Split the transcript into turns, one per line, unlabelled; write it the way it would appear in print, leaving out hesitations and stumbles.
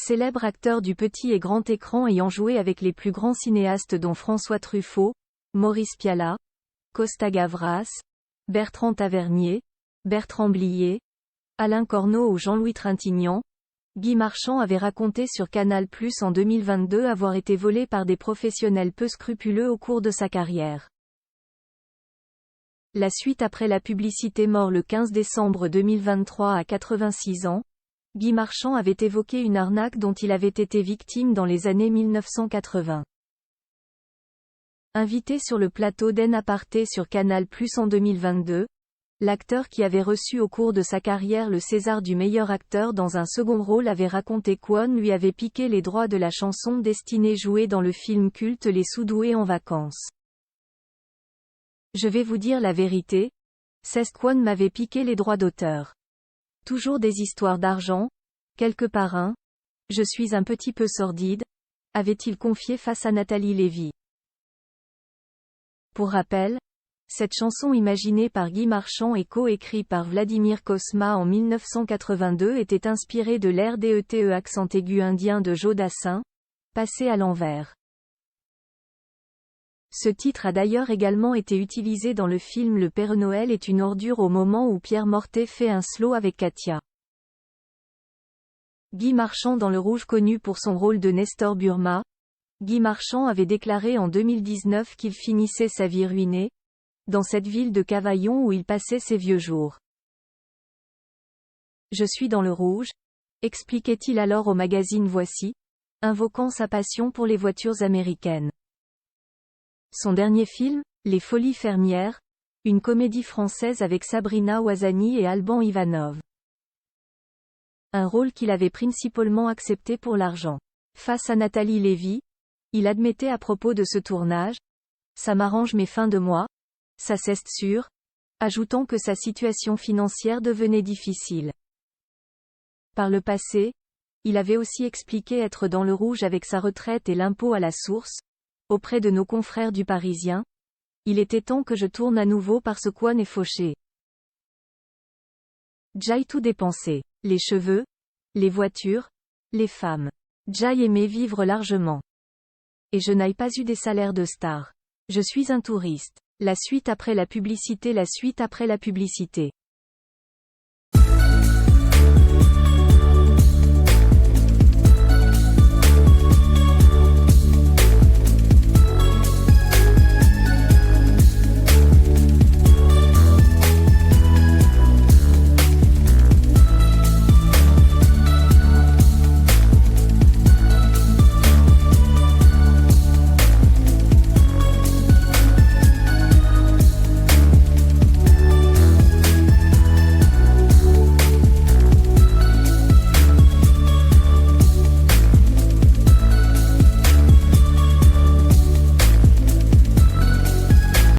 Célèbre acteur du petit et grand écran ayant joué avec les plus grands cinéastes dont François Truffaut, Maurice Pialat, Costa Gavras, Bertrand Tavernier, Bertrand Blier, Alain Corneau ou Jean-Louis Trintignant, Guy Marchand avait raconté sur Canal+ en 2022 avoir été volé par des professionnels peu scrupuleux au cours de sa carrière. La suite après la publicité. Mort le 15 décembre 2023 à 86 ans, Guy Marchand avait évoqué une arnaque dont il avait été victime dans les années 1980. Invité sur le plateau d'En Aparté sur Canal+ en 2022, l'acteur qui avait reçu au cours de sa carrière le César du meilleur acteur dans un second rôle avait raconté qu'Kwon lui avait piqué les droits de la chanson destinée jouée dans le film culte Les Sous-doués en vacances. Je vais vous dire la vérité, c'est Kwon m'avait piqué les droits d'auteur. Toujours des histoires d'argent, quelque parrain, je suis un petit peu sordide, avait-il confié face à Nathalie Lévy. Pour rappel, cette chanson imaginée par Guy Marchand et co-écrite par Vladimir Cosma en 1982 était inspirée de l'air DETE accent aigu indien de Joe Dassin, passé à l'envers. Ce titre a d'ailleurs également été utilisé dans le film Le Père Noël est une ordure au moment où Pierre Mortet fait un slow avec Katia. Guy Marchand dans le rouge. Connu pour son rôle de Nestor Burma, Guy Marchand avait déclaré en 2019 qu'il finissait sa vie ruinée, dans cette ville de Cavaillon où il passait ses vieux jours. Je suis dans le rouge, expliquait-il alors au magazine Voici, invoquant sa passion pour les voitures américaines. Son dernier film, Les Folies fermières, une comédie française avec Sabrina Ouazani et Alban Ivanov. Un rôle qu'il avait principalement accepté pour l'argent. Face à Nathalie Lévy, il admettait à propos de ce tournage, « Ça m'arrange mes fins de mois, ça c'est sûr », ajoutant que sa situation financière devenait difficile. Par le passé, il avait aussi expliqué être dans le rouge avec sa retraite et l'impôt à la source, auprès de nos confrères du Parisien. Il était temps que je tourne à nouveau parce que Kwon est fauché. Jai tout dépensé. Les cheveux, les voitures, les femmes. Jai aimait vivre largement. Et je n'ai pas eu des salaires de star. Je suis un touriste. La suite après la publicité. La suite après la publicité.